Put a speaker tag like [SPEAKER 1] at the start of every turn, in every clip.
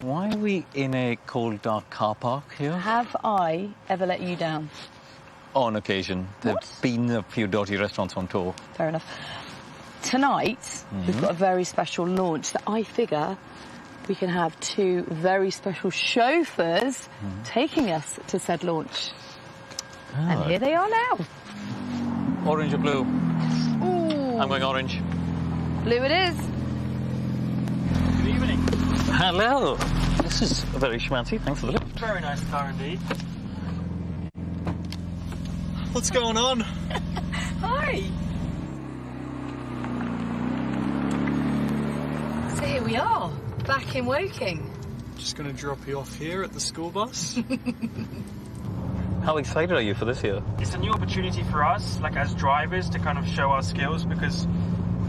[SPEAKER 1] Why are we in a cold, dark car park here?
[SPEAKER 2] Have I ever let you down?
[SPEAKER 1] On occasion. There have been a few dodgy restaurants on tour.
[SPEAKER 2] Fair enough. Tonight, we've got a very special launch that I figure we can have two very special chauffeurs taking us to said launch. And here they are now.
[SPEAKER 1] Orange or blue?
[SPEAKER 2] Ooh.
[SPEAKER 1] I'm going orange.
[SPEAKER 2] Blue it is.
[SPEAKER 3] Good evening.
[SPEAKER 1] Hello. This is very schmancy. Thanks for the lift.
[SPEAKER 3] Very nice car indeed.
[SPEAKER 4] What's going on?
[SPEAKER 2] Hi. So here we are, back in Woking.
[SPEAKER 4] Just going to drop you off here at the school bus.
[SPEAKER 1] How excited are you for this year?
[SPEAKER 3] It's a new opportunity for us, like as drivers, to kind of show our skills, because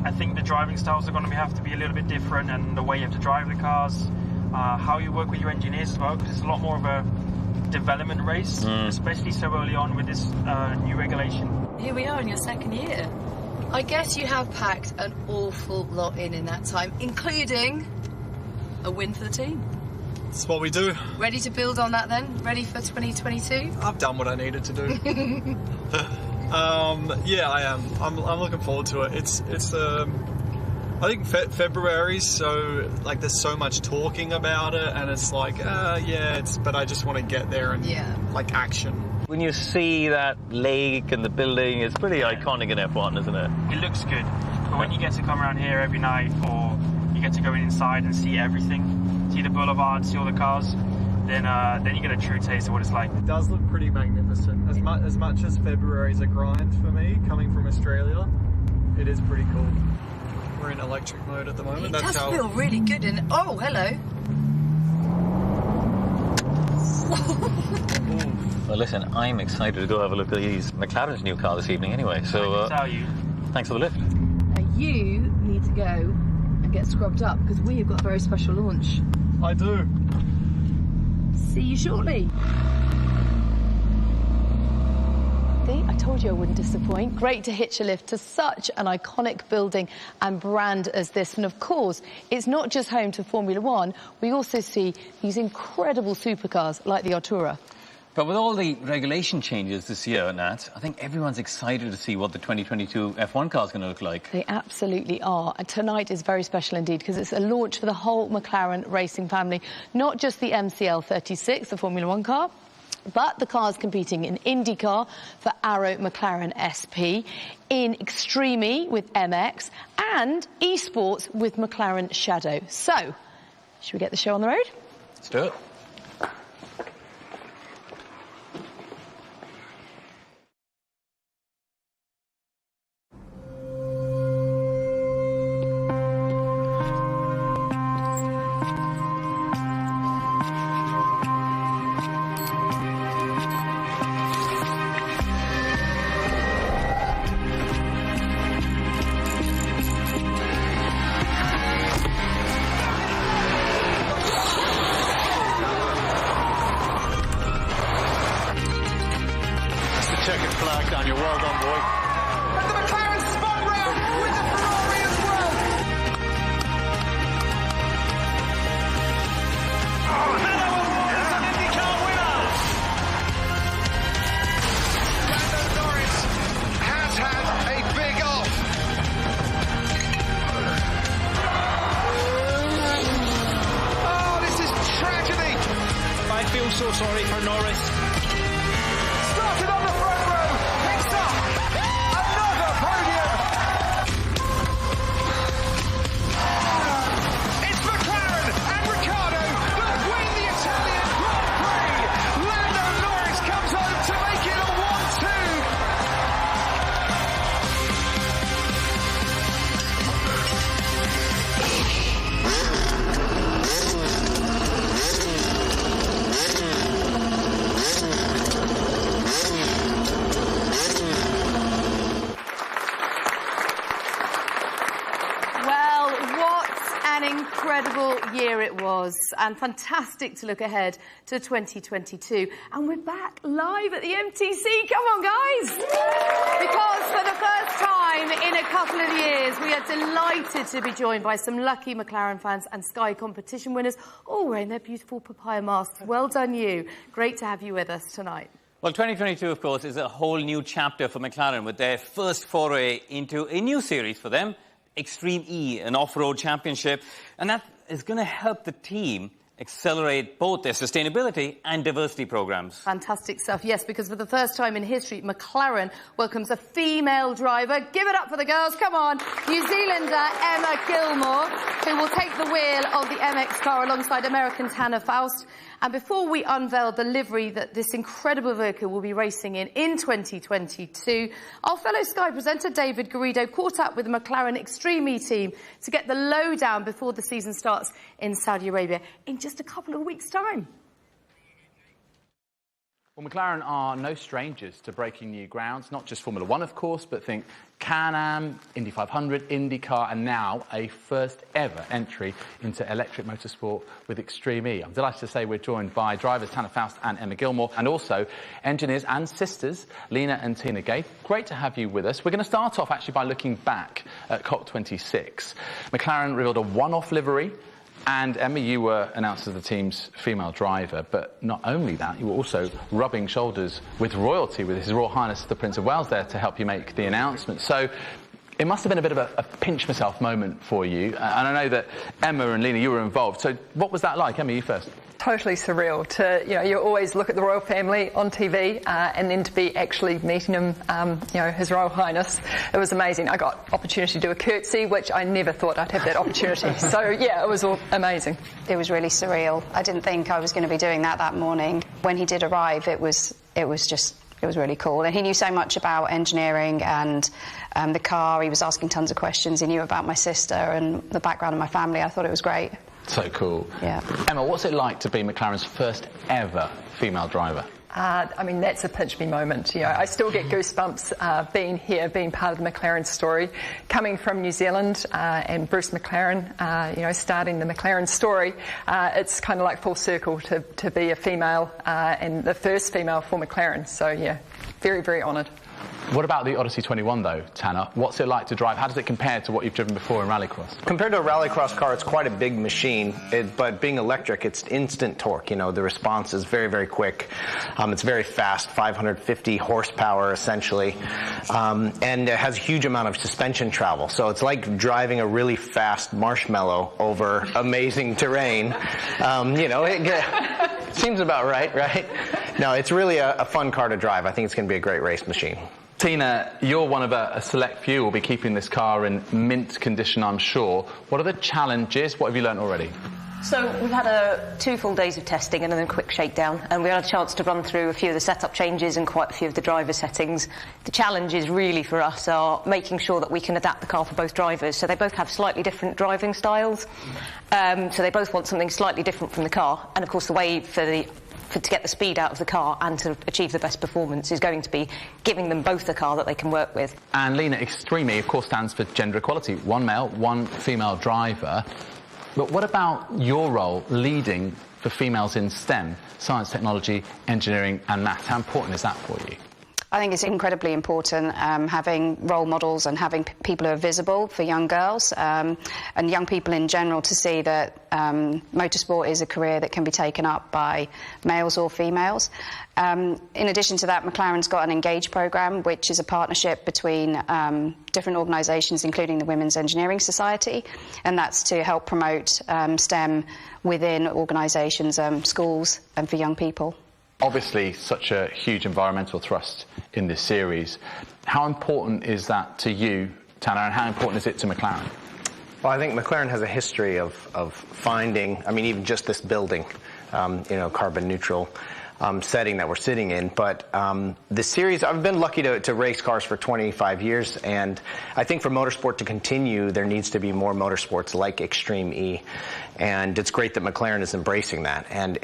[SPEAKER 3] I think the driving styles are going to have to be a little bit different, and the way you have to drive the cars, how you work with your engineers as well, because it's a lot more of a development race, especially so early on with this new regulation.
[SPEAKER 2] Here we are in your second year. I guess you have packed an awful lot in that time, including a win for the team.
[SPEAKER 4] That's what we do.
[SPEAKER 2] Ready to build on that then? Ready for 2022?
[SPEAKER 4] I've done what I needed to do. Yeah, I am. I'm looking forward to it. It's I think February, so like there's so much talking about it, and it's like, but I just want to get there and like action.
[SPEAKER 1] When you see that lake and the building, it's pretty iconic in F1, isn't it?
[SPEAKER 3] It looks good, but when you get to come around here every night, or you get to go inside and see everything, see the boulevard, see all the cars, then you get a true taste of what it's like.
[SPEAKER 4] It does look pretty magnificent. As much as February's a grind for me, coming from Australia, it is pretty cool. We're in electric mode at the moment.
[SPEAKER 2] It does feel really good. Oh, hello.
[SPEAKER 1] Well, listen, I'm excited to go have a look at McLaren's new car this evening anyway, so...
[SPEAKER 3] I can tell you.
[SPEAKER 1] Thanks for the lift.
[SPEAKER 2] You need to go and get scrubbed up, because we have got a very special launch.
[SPEAKER 4] I do.
[SPEAKER 2] See you shortly. See, I told you I wouldn't disappoint. Great to hitch a lift to such an iconic building and brand as this. And of course, it's not just home to Formula One. We also see these incredible supercars like the Artura.
[SPEAKER 1] But with all the regulation changes this year, Nat, I think everyone's excited to see what the 2022 F1 car is going to look like.
[SPEAKER 2] They absolutely are. And tonight is very special indeed, because it's a launch for the whole McLaren racing family. Not just the MCL36, the Formula One car, but the cars competing in IndyCar for Arrow McLaren SP, in Extreme E with MX, and eSports with McLaren Shadow. So, should we get the show on the road?
[SPEAKER 1] Let's do it.
[SPEAKER 5] Checkered flag down, you're well done, boy.
[SPEAKER 6] And the McLaren spun round with the Ferrari as well. Oh, hello everyone, it's an IndyCar winner. Lando Norris has had a big off. Oh, this is tragedy.
[SPEAKER 5] I feel so sorry for Norris.
[SPEAKER 6] Started on the front row, picks up another podium. It's McLaren and Ricciardo that win the Italian Grand Prix. Lando Norris comes home to make it a 1-2.
[SPEAKER 2] was, and fantastic to look ahead to 2022. And we're back live at the MTC. Come on, guys! Because for the first time in a couple of years, we are delighted to be joined by some lucky McLaren fans and Sky competition winners, all wearing their beautiful papaya masks. Well done, you. Great to have you with us tonight.
[SPEAKER 1] Well, 2022, of course, is a whole new chapter for McLaren with their first foray into a new series for them, Extreme E, an off-road championship. And that is going to help the team accelerate both their sustainability and diversity programs.
[SPEAKER 2] Fantastic stuff, yes, because for the first time in history, McLaren welcomes a female driver. Give it up for the girls, come on. New Zealander Emma Gilmore, who will take the wheel of the MX car alongside American Tanner Faust. And before we unveil the livery that this incredible vehicle will be racing in 2022, our fellow Sky presenter David Garrido caught up with the McLaren Extreme E team to get the lowdown before the season starts in Saudi Arabia in just a couple of weeks' time.
[SPEAKER 7] Well, McLaren are no strangers to breaking new grounds, not just Formula One, of course, but think Can-Am, Indy 500, IndyCar, and now a first-ever entry into electric motorsport with Extreme E. I'm delighted to say we're joined by drivers Tanner Faust and Emma Gilmore, and also engineers and sisters, Lena and Tina Gay. Great to have you with us. We're going to start off, actually, by looking back at COP26. McLaren revealed a one-off livery. And Emma, you were announced as the team's female driver, but not only that, you were also rubbing shoulders with royalty, with His Royal Highness the Prince of Wales there to help you make the announcement. So it must have been a bit of a pinch myself moment for you. And I know that Emma and Lena, you were involved. So what was that like? Emma, you first.
[SPEAKER 8] Totally surreal to, you always look at the royal family on TV and then to be actually meeting him, His Royal Highness. It was amazing. I got opportunity to do a curtsy, which I never thought I'd have that opportunity. So, yeah, it was all amazing.
[SPEAKER 9] It was really surreal. I didn't think I was going to be doing that morning. When he did arrive, it was really cool. And he knew so much about engineering and the car. He was asking tons of questions. He knew about my sister and the background of my family. I thought it was great.
[SPEAKER 7] So cool.
[SPEAKER 9] Yeah.
[SPEAKER 7] Emma, what's it like to be McLaren's first ever female driver?
[SPEAKER 8] I mean, that's a pinch me moment. I still get goosebumps being here, being part of the McLaren story. Coming from New Zealand and Bruce McLaren, starting the McLaren story, it's kind of like full circle to be a female and the first female for McLaren. So, yeah, very, very honoured.
[SPEAKER 7] What about the Odyssey 21, though, Tanner? What's it like to drive? How does it compare to what you've driven before in rallycross?
[SPEAKER 10] Compared to a rallycross car, it's quite a big machine, but being electric, it's instant torque. The response is very, very quick. It's very fast, 550 horsepower, essentially, and it has a huge amount of suspension travel. So it's like driving a really fast marshmallow over amazing terrain. It seems about right? No, it's really a fun car to drive. I think it's going to be a great race machine.
[SPEAKER 7] Tina, you're one of a select few who will be keeping this car in mint condition, I'm sure. What are the challenges? What have you learnt already?
[SPEAKER 11] So we've had 2 full days of testing and then a quick shakedown, and we had a chance to run through a few of the setup changes and quite a few of the driver settings. The challenges really for us are making sure that we can adapt the car for both drivers. So they both have slightly different driving styles, so they both want something slightly different from the car, and of course the way to get the speed out of the car and to achieve the best performance is going to be giving them both a car that they can work with.
[SPEAKER 7] And Lena, Extreme E, of course, stands for gender equality. 1 male, 1 female driver. But what about your role leading for females in STEM, science, technology, engineering and maths? How important is that for you?
[SPEAKER 9] I think it's incredibly important having role models and having people who are visible for young girls and young people in general to see that motorsport is a career that can be taken up by males or females. In addition to that, McLaren's got an Engage programme, which is a partnership between different organisations, including the Women's Engineering Society, and that's to help promote STEM within organisations, schools, and for young people.
[SPEAKER 7] Obviously, such a huge environmental thrust in this series. How important is that to you, Tanner, and how important is it to McLaren?
[SPEAKER 10] Well, I think McLaren has a history of finding, even just this building, carbon neutral setting that we're sitting in. But the series, I've been lucky to race cars for 25 years, and I think for motorsport to continue, there needs to be more motorsports like Extreme E. And it's great that McLaren is embracing that. And,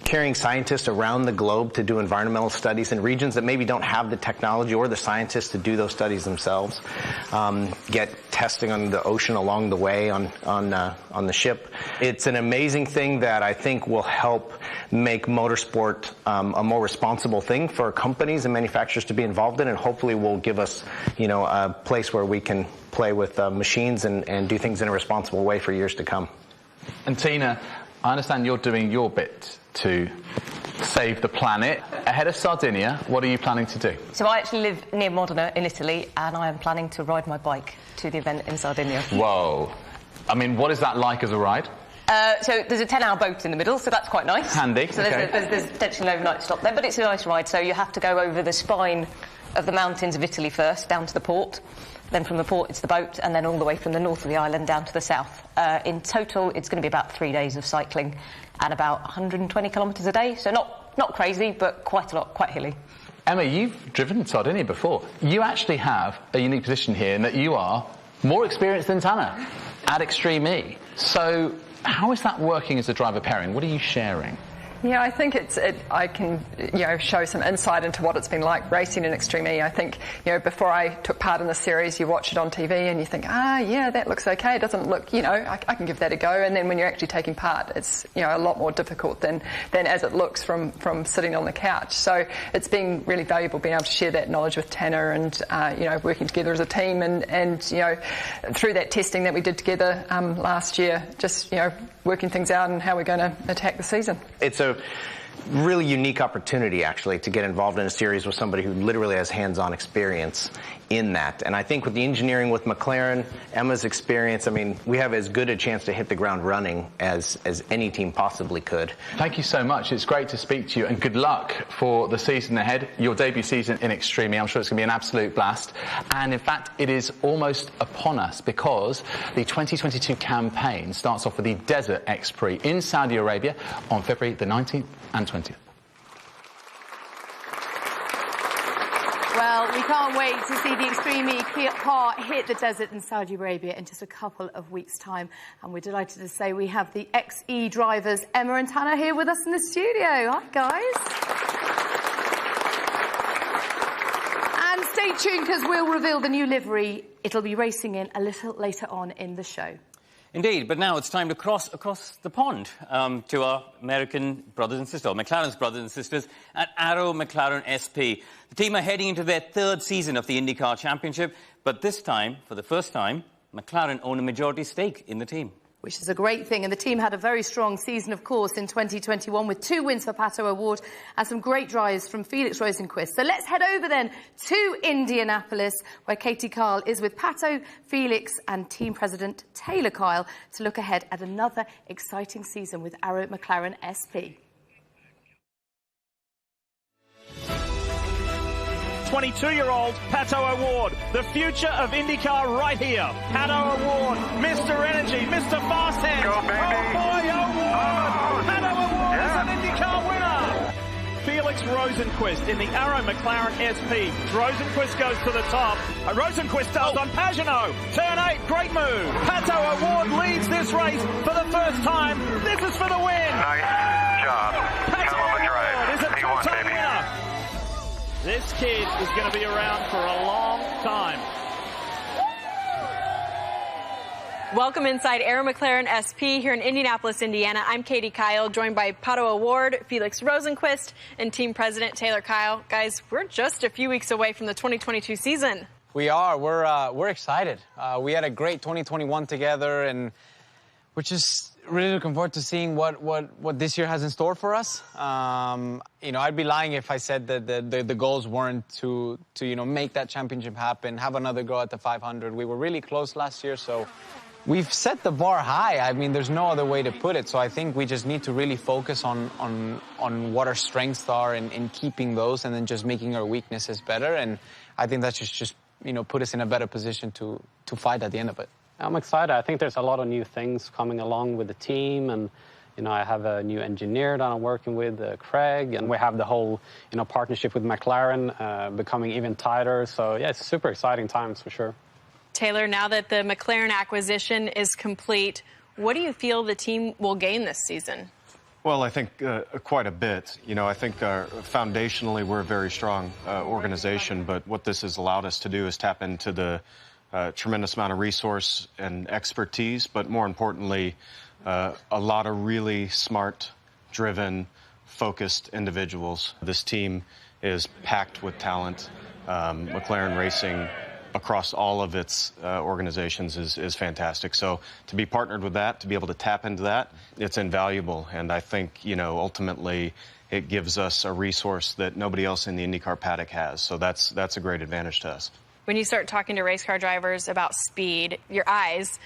[SPEAKER 10] carrying scientists around the globe to do environmental studies in regions that maybe don't have the technology or the scientists to do those studies themselves. Get testing on the ocean along the way on the ship. It's an amazing thing that I think will help make motorsport a more responsible thing for companies and manufacturers to be involved in, and hopefully will give us, a place where we can play with machines and do things in a responsible way for years to come.
[SPEAKER 7] And Tina, I understand you're doing your bit to save the planet. Ahead of Sardinia, what are you planning to do?
[SPEAKER 11] So I actually live near Modena in Italy, and I am planning to ride my bike to the event in Sardinia.
[SPEAKER 7] Whoa. I mean, what is that like as a ride?
[SPEAKER 11] So there's a 10-hour boat in the middle, so that's quite nice.
[SPEAKER 7] Handy.
[SPEAKER 11] So
[SPEAKER 7] okay.
[SPEAKER 11] there's potentially an overnight stop there, but it's a nice ride. So you have to go over the spine of the mountains of Italy first, down to the port. Then from the port, it's the boat, and then all the way from the north of the island down to the south. In total, it's going to be about 3 days of cycling and about 120 kilometres a day. So not crazy, but quite a lot, quite hilly.
[SPEAKER 7] Emma, you've driven Sardinia before. You actually have a unique position here in that you are more experienced than Tanner at Extreme E. So how is that working as a driver pairing? What are you sharing?
[SPEAKER 8] Yeah, I think I can, show some insight into what it's been like racing in Extreme E. I think, before I took part in the series, you watch it on TV and you think, yeah, that looks okay. It doesn't look, I can give that a go. And then when you're actually taking part, it's, a lot more difficult than as it looks from sitting on the couch. So it's been really valuable being able to share that knowledge with Tanner and, working together as a team and through that testing that we did together last year, just, working things out and how we're going to attack the season.
[SPEAKER 10] It's a really unique opportunity, actually, to get involved in a series with somebody who literally has hands-on experience in that. And I think with the engineering with McLaren, Emma's experience, I mean, we have as good a chance to hit the ground running as any team possibly could.
[SPEAKER 7] Thank you so much. It's great to speak to you, and good luck for the season ahead, your debut season in Extreme E. I'm sure it's going to be an absolute blast. And in fact, it is almost upon us because the 2022 campaign starts off with the Desert X Prix in Saudi Arabia on February the 19th and 20th.
[SPEAKER 2] Well, we can't wait to see the Extreme E car hit the desert in Saudi Arabia in just a couple of weeks' time. And we're delighted to say we have the XE drivers, Emma and Tanner, here with us in the studio. Hi, guys. And stay tuned, because we'll reveal the new livery it'll be racing in a little later on in the show.
[SPEAKER 1] Indeed, but now it's time to cross across the pond to our American brothers and sisters, or McLaren's brothers and sisters, at Arrow McLaren SP. The team are heading into their third season of the IndyCar Championship, but this time, for the first time, McLaren own a majority stake in the team.
[SPEAKER 2] Which is a great thing, and the team had a very strong season, of course, in 2021 with 2 wins for Pato O'Ward and some great drives from Felix Rosenqvist. So let's head over then to Indianapolis, where Katie Kyle is with Pato, Felix and team president Taylor Kyle to look ahead at another exciting season with Arrow McLaren SP.
[SPEAKER 5] 22-year-old Pato O'Ward, the future of IndyCar right here. Pato O'Ward, Mr. Energy, Mr. Fasthead.
[SPEAKER 6] Go, baby.
[SPEAKER 5] Oh boy, O'Ward! Pato O'Ward is an IndyCar winner. Felix Rosenqvist in the Arrow McLaren SP. Rosenqvist goes to the top. Rosenqvist does on Pagano. Turn 8, great move. Pato O'Ward leads this race for the first time. This is for the win.
[SPEAKER 6] Nice job.
[SPEAKER 5] Pato
[SPEAKER 6] Hell of a drive.
[SPEAKER 5] O'Ward is a
[SPEAKER 6] He won,
[SPEAKER 5] two-time
[SPEAKER 6] baby.
[SPEAKER 5] winner. This kid is going to be around for a long time.
[SPEAKER 12] Welcome inside Arrow McLaren SP here in Indianapolis, Indiana. I'm Katie Kyle, joined by Pato O'Ward, Felix Rosenqvist, and team president Taylor Kyle. Guys, we're just a few weeks away from the 2022 season.
[SPEAKER 13] We are. We're excited. We had a great 2021 together, and we're just really looking forward to seeing what this year has in store for us. I'd be lying if I said that the goals weren't to make that championship happen, have another go at the 500. We were really close last year, so we've set the bar high. I mean, there's no other way to put it. So I think we just need to really focus on what our strengths are and keeping those, and then just making our weaknesses better. And I think that's just put us in a better position to fight at the end of it.
[SPEAKER 14] I'm excited. I think there's a lot of new things coming along with the team, and I have a new engineer that I'm working with, Craig, and we have the whole partnership with McLaren becoming even tighter. So yeah, it's super exciting times for sure.
[SPEAKER 12] Taylor, now that the McLaren acquisition is complete, what do you feel the team will gain this season?
[SPEAKER 15] Well, I think quite a bit. You know, I think foundationally we're a very strong organization, but what this has allowed us to do is tap into the tremendous amount of resource and expertise, but more importantly, a lot of really smart, driven, focused individuals. This team is packed with talent. McLaren Racing, across all of its organizations, is fantastic. So to be partnered with that, to be able to tap into that, it's invaluable. And I think, you know, ultimately it gives us a resource that nobody else in the IndyCar paddock has. So that's a great advantage to us.
[SPEAKER 12] When you start talking to race car drivers about speed, your eyes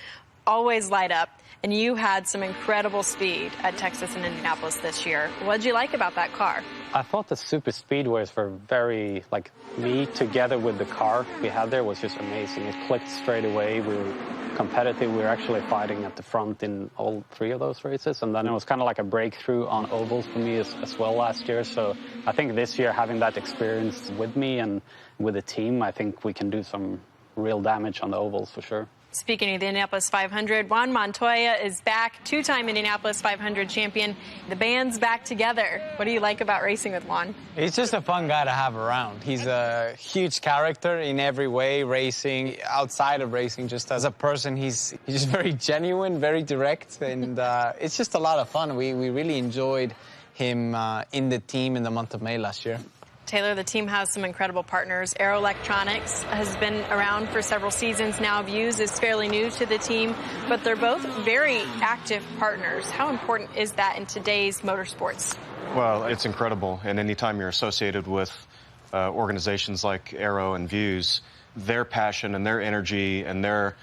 [SPEAKER 12] always light up. And you had some incredible speed at Texas and Indianapolis this year. What did you like about that car?
[SPEAKER 14] I thought the super speedways were very, like, me together with the car we had there was just amazing. It clicked straight away. We were competitive. We were actually fighting at the front in all 3 of those races. And then it was kind of like a breakthrough on ovals for me as well last year. So I think this year, having that experience with me and with the team, I think we can do some real damage on the ovals for sure.
[SPEAKER 12] Speaking of the Indianapolis 500, Juan Montoya is back, 2-time Indianapolis 500 champion. The band's back together. What do you like about racing with Juan?
[SPEAKER 13] He's just a fun guy to have around. He's a huge character in every way, racing, outside of racing, just as a person. He's just very genuine, very direct, and it's just a lot of fun. We really enjoyed him in the team in the month of May last year.
[SPEAKER 12] Taylor, the team has some incredible partners. Aero Electronics has been around for several seasons now. Views is fairly new to the team, but they're both very active partners. How important is that in today's motorsports?
[SPEAKER 15] Well, it's incredible. And anytime you're associated with organizations like Aero and Views, their passion and their energy and their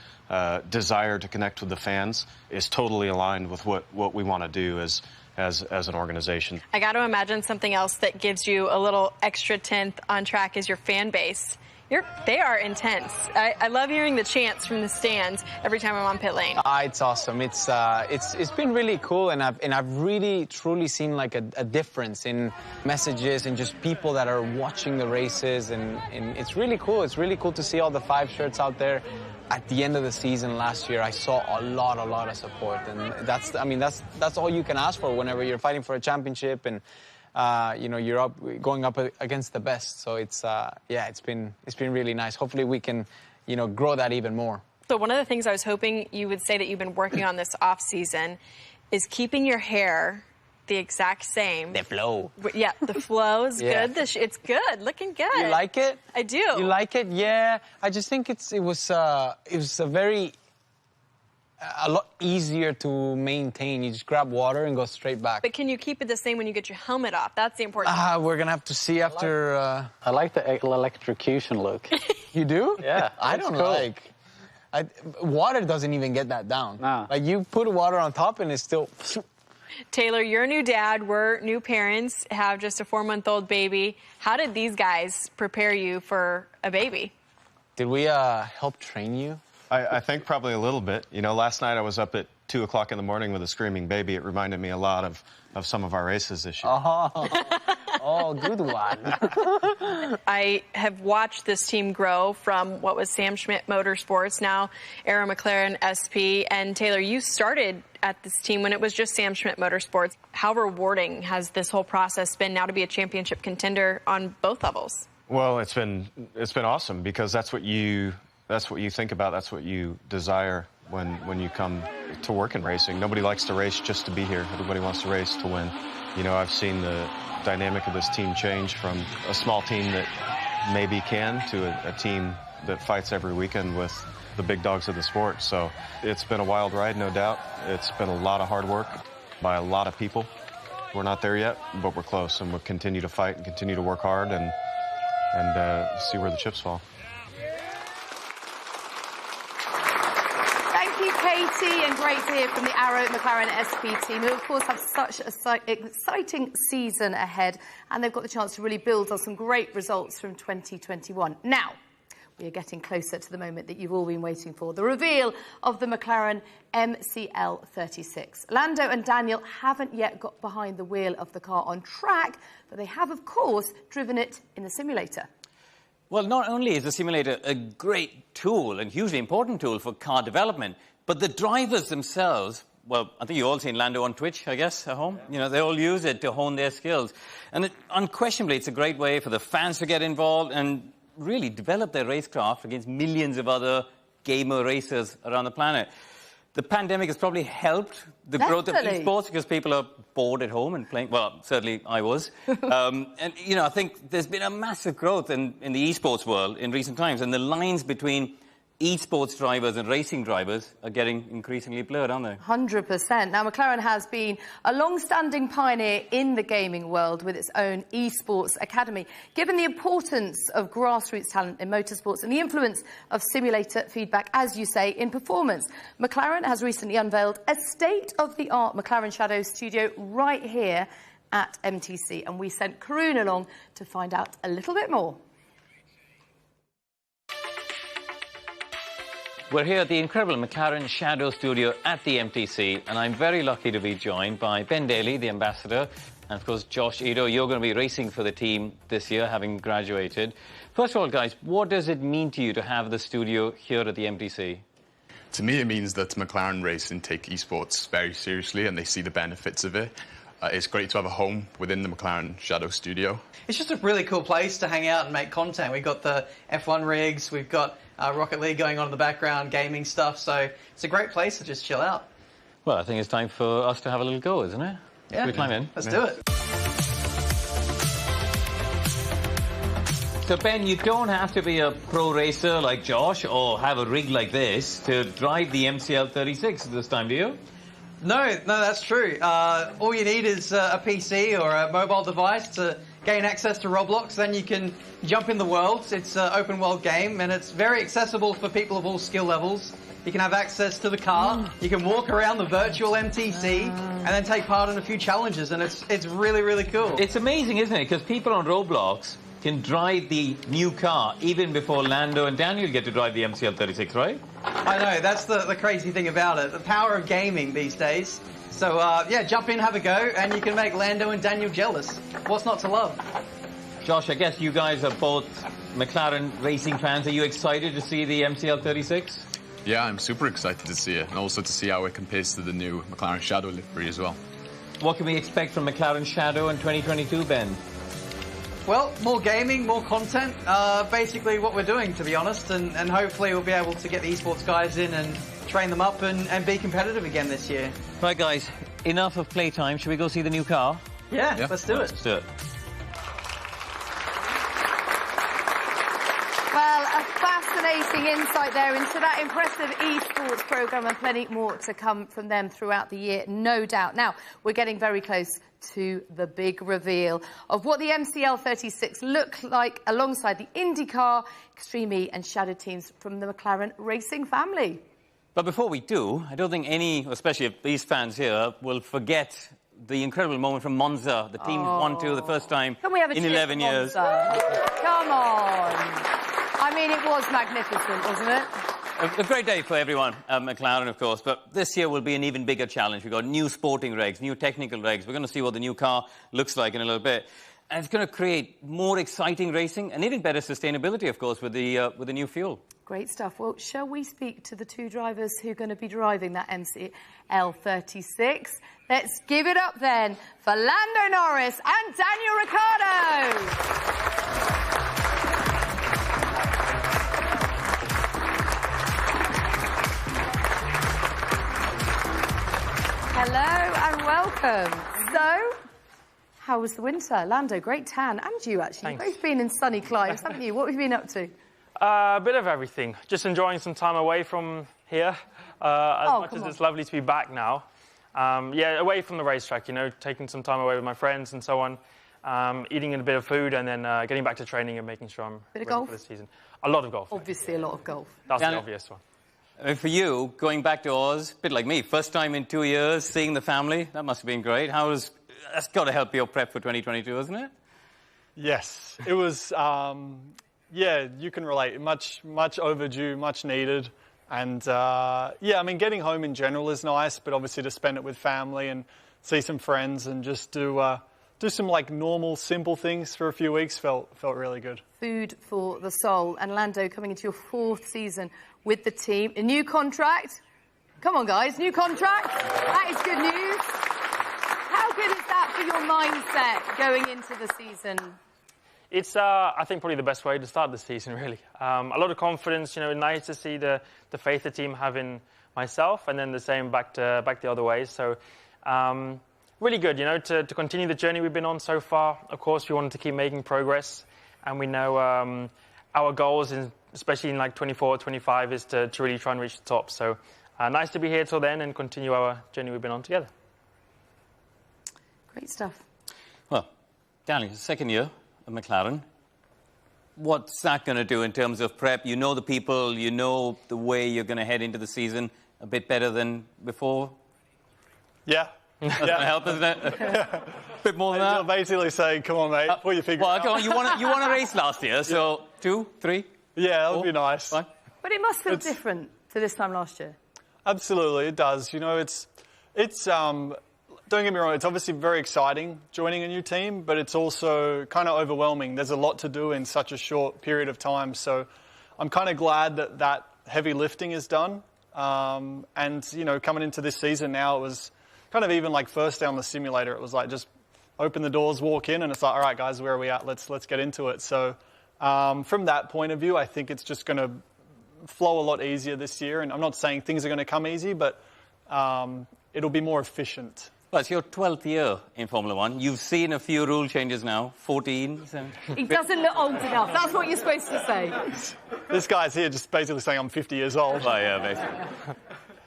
[SPEAKER 15] desire to connect with the fans is totally aligned with what we want to do as an organization.
[SPEAKER 12] I got to imagine something else that gives you a little extra tenth on track is your fan base. They are intense. I love hearing the chants from the stands every time I'm on pit lane.
[SPEAKER 13] It's awesome. It's been really cool, and I've really truly seen like a difference in messages and just people that are watching the races, and it's really cool. It's really cool to see all the 5 shirts out there. At the end of the season last year, I saw a lot of support, and that's all you can ask for whenever you're fighting for a championship, and you know, you're going up against the best. So it's been really nice. Hopefully we can, you know, grow that even more.
[SPEAKER 12] So one of the things I was hoping you would say that you've been working on this off season is keeping your hair the exact same.
[SPEAKER 13] The flow.
[SPEAKER 12] Yeah, the flow is good. It's good, looking good.
[SPEAKER 13] You like it?
[SPEAKER 12] I do.
[SPEAKER 13] You like it? Yeah. I just think it was a lot easier to maintain. You just grab water and go straight back.
[SPEAKER 12] But can you keep it the same when you get your helmet off? That's the important thing.
[SPEAKER 13] We're gonna have to see after.
[SPEAKER 14] I like the electrocution look.
[SPEAKER 13] You do?
[SPEAKER 14] Yeah.
[SPEAKER 13] I don't
[SPEAKER 14] cool.
[SPEAKER 13] like. Water doesn't even get that down.
[SPEAKER 14] No.
[SPEAKER 13] Like you put water on top and it's still.
[SPEAKER 12] Taylor, you're a new dad. We're new parents, have just a 4-month-old baby. How did these guys prepare you for a baby?
[SPEAKER 13] Did we help train you?
[SPEAKER 15] I think probably a little bit. You know, last night I was up at 2 o'clock in the morning with a screaming baby. It reminded me a lot of some of our races this year.
[SPEAKER 13] Oh, good one.
[SPEAKER 12] I have watched this team grow from what was Sam Schmidt Motorsports, now Aero McLaren SP. And Taylor, you started at this team when it was just Sam Schmidt Motorsports. How rewarding has this whole process been now to be a championship contender on both levels?
[SPEAKER 15] Well, it's been awesome, because that's what you think about. That's what you desire when you come to work in racing. Nobody likes to race just to be here. Everybody wants to race to win. You know, I've seen the dynamic of this team change from a small team that maybe can to a team that fights every weekend with the big dogs of the sport. So it's been a wild ride, no doubt. It's been a lot of hard work by a lot of people. We're not there yet, but we're close, and we'll continue to fight and continue to work hard and see where the chips fall.
[SPEAKER 2] Katie, and great to hear from the Aero McLaren SP team, who of course have such an exciting season ahead, and they've got the chance to really build on some great results from 2021. Now, we are getting closer to the moment that you've all been waiting for, the reveal of the McLaren MCL36. Lando and Daniel haven't yet got behind the wheel of the car on track, but they have, of course, driven it in the simulator.
[SPEAKER 1] Well, not only is the simulator a great tool and hugely important tool for car development, but the drivers themselves well, I think you've all seen Lando on Twitch, I guess, at home. You know, they all use it to hone their skills. And unquestionably, it's a great way for the fans to get involved and really develop their racecraft against millions of other gamer racers around the planet. The pandemic has probably helped the growth of esports because people are bored at home and playing. Well, certainly I was. And, you know, I think there's been a massive growth in the esports world in recent times. And the lines between esports drivers and racing drivers are getting increasingly blurred, aren't they?
[SPEAKER 2] 100%. Now, McLaren has been a long-standing pioneer in the gaming world with its own esports academy. Given the importance of grassroots talent in motorsports and the influence of simulator feedback, as you say, in performance, McLaren has recently unveiled a state-of-the-art McLaren Shadow studio right here at MTC. And we sent Karun along to find out a little bit more.
[SPEAKER 1] We're here at the incredible McLaren Shadow Studio at the MTC, and I'm very lucky to be joined by Ben Daly, the ambassador, and of course Josh Edo. You're going to be racing for the team this year, having graduated. First of all, guys, what does it mean to you to have the studio here at the MTC?
[SPEAKER 16] To me, it means that McLaren Racing take esports very seriously and they see the benefits of it. It's great to have a home within the McLaren Shadow Studio.
[SPEAKER 17] It's just a really cool place to hang out and make content. We've got the F1 rigs, we've got Rocket League going on in the background, gaming stuff, so it's a great place to just chill out.
[SPEAKER 1] Well, I think it's time for us to have a little go, isn't it?
[SPEAKER 17] Yeah,
[SPEAKER 1] we climb in.
[SPEAKER 17] Let's do it.
[SPEAKER 1] So, Ben, you don't have to be a pro racer like Josh or have a rig like this to drive the MCL36 this time, do you?
[SPEAKER 17] No, that's true. All you need is a PC or a mobile device to gain access to Roblox. Then you can jump in the world. It's an open world game and it's very accessible for people of all skill levels. You can have access to the car. You can walk around the virtual MTC and then take part in a few challenges. And it's really, really cool.
[SPEAKER 1] It's amazing, isn't it? Because people on Roblox can drive the new car even before Lando and Daniel get to drive the MCL36, right?
[SPEAKER 17] I know, that's the crazy thing about it. The power of gaming these days. So, yeah, jump in, have a go, and you can make Lando and Daniel jealous. What's not to love?
[SPEAKER 1] Josh, I guess you guys are both McLaren racing fans. Are you excited to see the MCL36?
[SPEAKER 16] Yeah, I'm super excited to see it, and also to see how it compares to the new McLaren Shadow livery as well.
[SPEAKER 1] What can we expect from McLaren Shadow in 2022, Ben?
[SPEAKER 17] Well, more gaming, more content, basically what we're doing, to be honest, and hopefully we'll be able to get the esports guys in and train them up and be competitive again this year.
[SPEAKER 1] Right, guys, enough of playtime. Should we go see the new car?
[SPEAKER 17] Yeah. Let's do it.
[SPEAKER 1] Let's do it.
[SPEAKER 2] Well, a fascinating insight there into that impressive esports programme and plenty more to come from them throughout the year, no doubt. Now, we're getting very close to the big reveal of what the MCL36 look like alongside the IndyCar, Extreme E and Shadow teams from the McLaren racing family.
[SPEAKER 1] But before we do, I don't think any, especially these fans here, will forget the incredible moment from Monza. The team won to the first time in 11 years.
[SPEAKER 2] Come on. I mean, it was magnificent, wasn't it?
[SPEAKER 1] A great day for everyone at McLaren, of course, but this year will be an even bigger challenge. We've got new sporting regs, new technical regs. We're going to see what the new car looks like in a little bit. And it's going to create more exciting racing and even better sustainability, of course, with the new fuel.
[SPEAKER 2] Great stuff. Well, shall we speak to the two drivers who are going to be driving that MCL36? Let's give it up then for Lando Norris and Daniel Ricciardo. Hello and welcome. So, how was the winter? Lando, great tan. And you, actually.
[SPEAKER 3] Thanks.
[SPEAKER 2] You've both been in sunny climes, haven't you? What have you been up to?
[SPEAKER 3] A bit of everything. Just enjoying some time away from here. As much as it's lovely to be back now. Yeah, away from the racetrack, you know, taking some time away with my friends and so on. Eating a bit of food and then getting back to training and making sure I'm ready for the season. A lot of golf.
[SPEAKER 2] Obviously, a lot of golf.
[SPEAKER 3] That's the obvious one.
[SPEAKER 1] For you, going back to Oz, a bit like me, first time in 2 years, seeing the family, that must have been great. That's got to help your prep for 2022, hasn't it?
[SPEAKER 4] Yes, it was, yeah, you can relate. Much overdue, much needed. And, yeah, I mean, getting home in general is nice, but obviously to spend it with family and see some friends and just do some, like, normal, simple things for a few weeks felt really good.
[SPEAKER 2] Food for the soul. And Lando, coming into your 4th season with the team, a new contract. Come on, guys, new contract. That is good news. How good is that for your mindset going into the season?
[SPEAKER 3] It's, I think, probably the best way to start the season, really. A lot of confidence, nice to see the faith the team have in myself, and then the same back the other way. So, really good, to continue the journey we've been on so far. Of course, we wanted to keep making progress, and we know our goals, especially in like 24, 25, is to really try and reach the top. So, nice to be here till then and continue our journey we've been on together.
[SPEAKER 2] Great stuff.
[SPEAKER 1] Well, Danny, second year at McLaren. What's that going to do in terms of prep? You know the people, you know the way you're going to head into the season a bit better than before?
[SPEAKER 4] Yeah.
[SPEAKER 1] That's going to help, isn't it? A bit more than that?
[SPEAKER 4] You're basically saying, come on, mate, pull your finger out.
[SPEAKER 1] Come on, you won a race last year, so 2, 3?
[SPEAKER 4] Yeah, that would be nice.
[SPEAKER 1] Fine.
[SPEAKER 2] But it must feel different to this time last year.
[SPEAKER 4] Absolutely, it does. It's don't get me wrong, it's obviously very exciting joining a new team, but it's also kind of overwhelming. There's a lot to do in such a short period of time. So I'm kind of glad that heavy lifting is done. And, coming into this season now, it was kind of even like first day on the simulator. It was like just open the doors, walk in, and it's like, all right, guys, where are we at? Let's get into it. So from that point of view, I think it's just going to flow a lot easier this year. And I'm not saying things are going to come easy, but it'll be more efficient.
[SPEAKER 1] Well, it's your 12th year in Formula One. You've seen a few rule changes now, 14.
[SPEAKER 2] He doesn't look old enough. That's what you're supposed to say.
[SPEAKER 4] This guy's here just basically saying I'm 50 years old.
[SPEAKER 1] Oh, yeah, basically.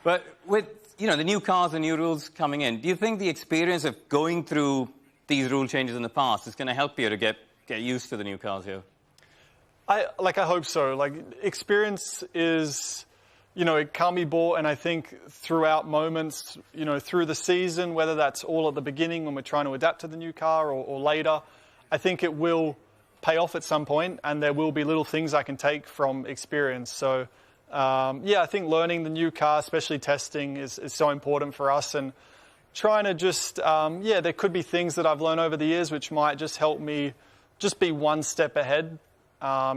[SPEAKER 1] But with, the new cars and new rules coming in, do you think the experience of going through these rule changes in the past is going to help you to get used to the new cars here?
[SPEAKER 4] I hope so. Experience is... it can't be bought, and I think throughout moments, through the season, whether that's all at the beginning when we're trying to adapt to the new car or later, I think it will pay off at some point, and there will be little things I can take from experience. So, I think learning the new car, especially testing, is so important for us, and trying to just, there could be things that I've learned over the years which might just help me just be one step ahead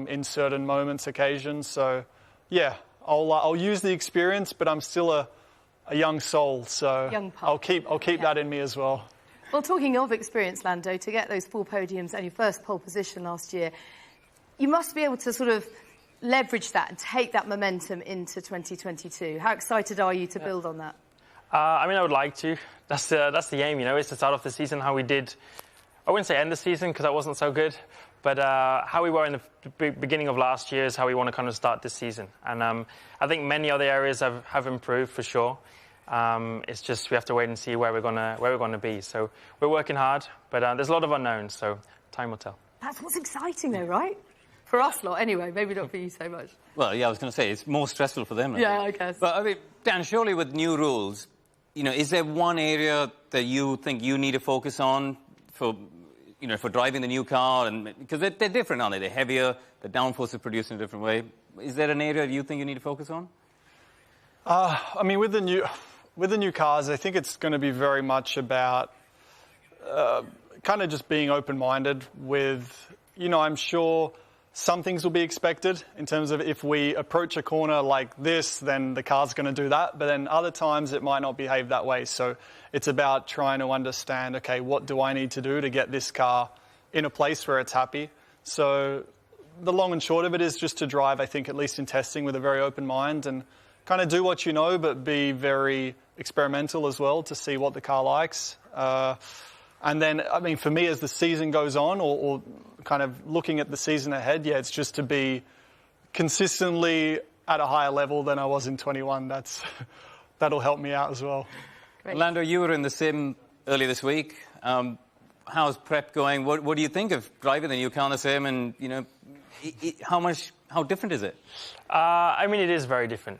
[SPEAKER 4] in certain moments, occasions. So, yeah. I'll use the experience, but I'm still a young soul, so I'll keep that in me as well.
[SPEAKER 2] Well, talking of experience, Lando, to get those 4 podiums and your first pole position last year, you must be able to sort of leverage that and take that momentum into 2022. How excited are you to build on that?
[SPEAKER 3] I would like to. That's the aim, is to start off the season how we did. I wouldn't say end the season because that wasn't so good. But how we were in the beginning of last year is how we want to kind of start this season. And I think many other areas have improved for sure. It's just we have to wait and see where we're gonna be. So we're working hard, but there's a lot of unknowns. So time will tell.
[SPEAKER 2] That's what's exciting, though, right? For us lot, anyway. Maybe not for you so much.
[SPEAKER 1] Well, yeah, I was going to say it's more stressful for them.
[SPEAKER 2] I guess.
[SPEAKER 1] But Dan, surely with new rules, is there one area that you think you need to focus on for driving the new car? And because they're different, aren't they? They're heavier, the downforce is produced in a different way. Is there an area you think you need to focus on?
[SPEAKER 4] With the new cars, I think it's going to be very much about kind of just being open-minded with, I'm sure some things will be expected in terms of if we approach a corner like this, then the car's going to do that. But then other times it might not behave that way. So it's about trying to understand, okay, what do I need to do to get this car in a place where it's happy? So the long and short of it is just to drive, I think, at least in testing, with a very open mind and kind of do what you know, but be very experimental as well to see what the car likes. And then, for me, as the season goes on, or kind of looking at the season ahead, it's just to be consistently at a higher level than I was in 21. That'll help me out as well.
[SPEAKER 2] Great.
[SPEAKER 1] Lando, you were in the sim earlier this week. How's prep going? What do you think of driving the new car in the sim? And, how different is it?
[SPEAKER 3] It is very different.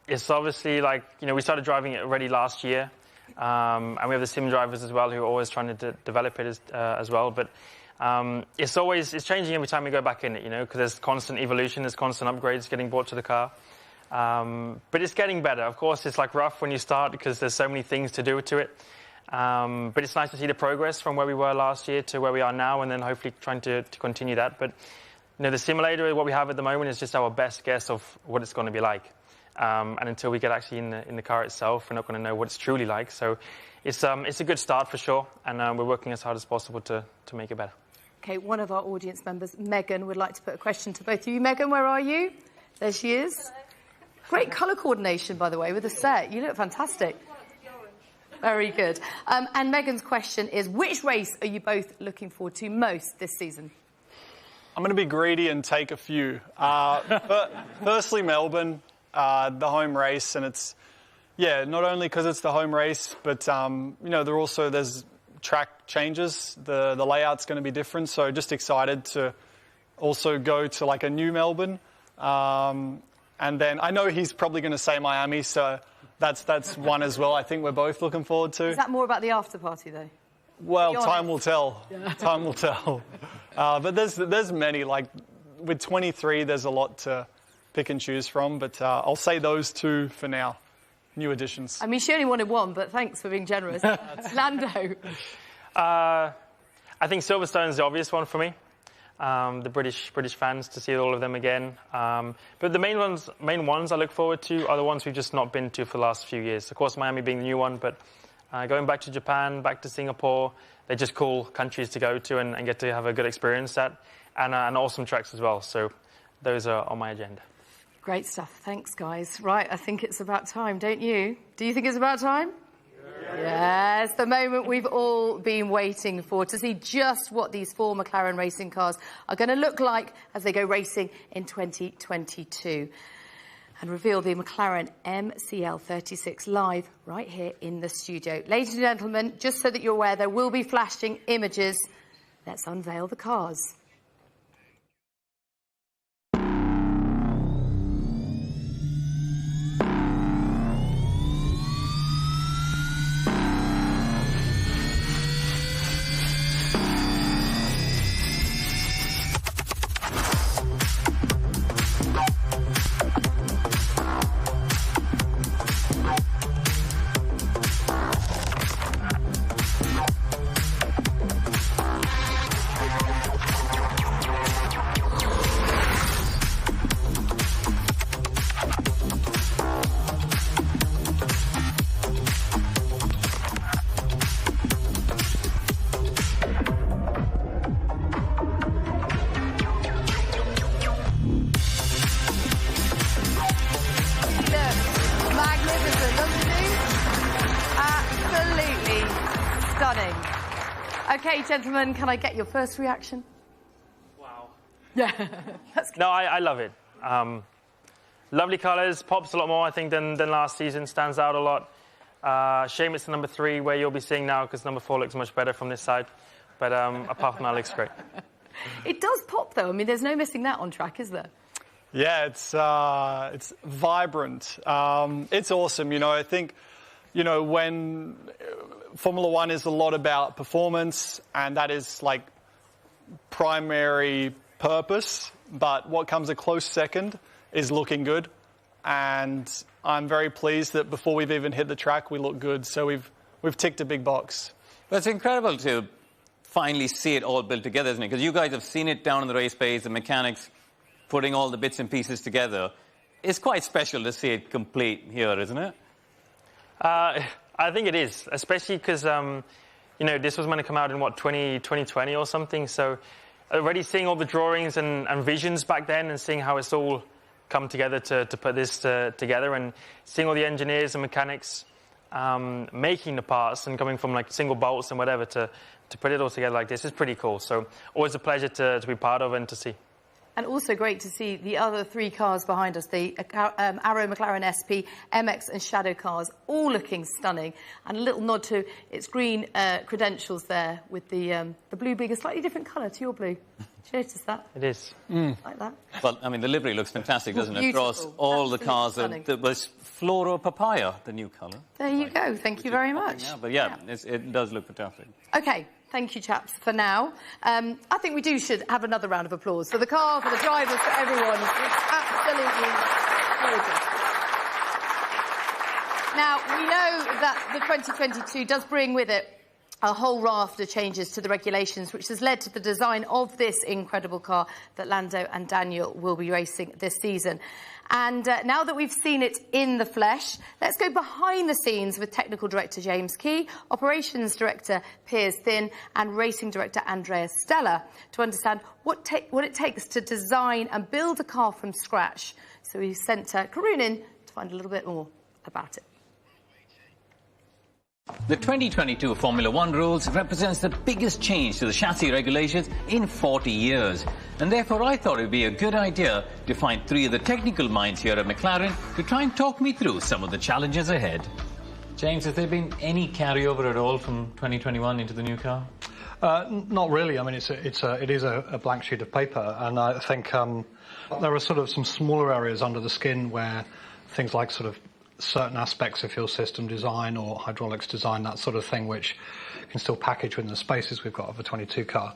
[SPEAKER 3] It's obviously we started driving it already last year. And we have the sim drivers as well who are always trying to develop it as well. But it's changing every time we go back in it, because there's constant evolution, there's constant upgrades getting brought to the car. But it's getting better. Of course, it's rough when you start because there's so many things to do to it. But it's nice to see the progress from where we were last year to where we are now, and then hopefully trying to continue that. But the simulator, what we have at the moment, is just our best guess of what it's going to be like. And until we get actually in the car itself, we're not going to know what it's truly like. So it's a good start for sure, and we're working as hard as possible to make it better.
[SPEAKER 2] Okay, one of our audience members, Megan, would like to put a question to both of you. Megan, where are you? There she is. Great colour coordination, by the way, with the set. You look fantastic. Very good. And Megan's question is, which race are you both looking forward to most this season?
[SPEAKER 4] I'm going to be greedy and take a few. But firstly, Melbourne, the home race, and it's, yeah, not only because it's the home race, but, you know, there's track changes. The layout's going to be different, so just excited to also go to like a new Melbourne. And then I know he's probably going to say Miami, so that's one as well. I think we're both looking forward to.
[SPEAKER 2] Is that more about the after party, though?
[SPEAKER 4] Well, time will tell. Yeah. Time will tell. But there's many. Like with 23, there's a lot to pick and choose from. But I'll say those two for now. New additions.
[SPEAKER 2] I mean, she only wanted one, but thanks for being generous. Lando.
[SPEAKER 3] I think Silverstone's the obvious one for me. The British fans, to see all of them again. But the main ones I look forward to are the ones we've just not been to for the last few years. Of course, Miami being the new one, but going back to Japan, back to Singapore, they're just cool countries to go to and get to have a good experience at, and awesome tracks as well. So those are on my agenda.
[SPEAKER 2] Great stuff. Thanks, guys. Right, I think it's about time, don't you? Do you think it's about time? Yes, the moment we've all been waiting for, to see just what these 4 McLaren racing cars are going to look like as they go racing in 2022. And reveal the McLaren MCL36 live right here in the studio. Ladies and gentlemen, just so that you're aware, there will be flashing images. Let's unveil the cars. Okay, gentlemen, can I get your first reaction?
[SPEAKER 3] Wow.
[SPEAKER 2] Yeah.
[SPEAKER 3] No, I love it. Lovely colours, pops a lot more, I think, than last season, stands out a lot. Shame it's the number 3 where you'll be seeing now, because number 4 looks much better from this side. But apart from that, it looks great.
[SPEAKER 2] It does pop, though. I mean, there's no missing that on track, is there?
[SPEAKER 4] Yeah, it's vibrant. It's awesome. You know, I think, you know, when Formula One is a lot about performance, and that is like primary purpose, but what comes a close second is looking good. And I'm very pleased that before we've even hit the track, we look good. So we've ticked a big box.
[SPEAKER 1] Well, it's incredible to finally see it all built together, isn't it? Because you guys have seen it down in the race bays, the mechanics putting all the bits and pieces together. It's quite special to see it complete here, isn't it?
[SPEAKER 3] I think it is, especially because, you know, this was going to come out in, 2020 or something. So already seeing all the drawings and visions back then, and seeing how it's all come together to put this together, and seeing all the engineers and mechanics making the parts and coming from like single bolts and whatever to put it all together like this is pretty cool. So always a pleasure to be part of and to see.
[SPEAKER 2] And also great to see the other 3 cars behind us, the Arrow McLaren SP, MX and Shadow cars, all looking stunning. And a little nod to its green credentials there with the blue being a slightly different colour to your blue. Did you notice that?
[SPEAKER 3] It is.
[SPEAKER 2] Like that?
[SPEAKER 1] Well, I mean, the livery looks fantastic, doesn't it?
[SPEAKER 2] Beautiful.
[SPEAKER 1] Across all the cars.
[SPEAKER 2] Stunning.
[SPEAKER 1] There was Floro Papaya, the new colour.
[SPEAKER 2] There you go. Thank you very much.
[SPEAKER 1] Now, but yeah, it does look fantastic.
[SPEAKER 2] OK. Thank you, chaps, for now. I think we should have another round of applause for the car, for the drivers, for everyone. It's absolutely gorgeous. Now, we know that the 2022 does bring with it a whole raft of changes to the regulations, which has led to the design of this incredible car that Lando and Daniel will be racing this season. And now that we've seen it in the flesh, let's go behind the scenes with Technical Director James Key, Operations Director Piers Thin and Racing Director Andrea Stella to understand what it takes to design and build a car from scratch. So we sent Karun in to find a little bit more about it.
[SPEAKER 1] The 2022 Formula One rules represents the biggest change to the chassis regulations in 40 years. And therefore I thought it would be a good idea to find three of the technical minds here at McLaren to try and talk me through some of the challenges ahead. James, has there been any carryover at all from 2021 into the new car?
[SPEAKER 18] Not really. I mean, it is a blank sheet of paper, and I think there are sort of some smaller areas under the skin where things like sort of certain aspects of fuel system design or hydraulics design, that sort of thing, which can still package within the spaces we've got of a 22 car.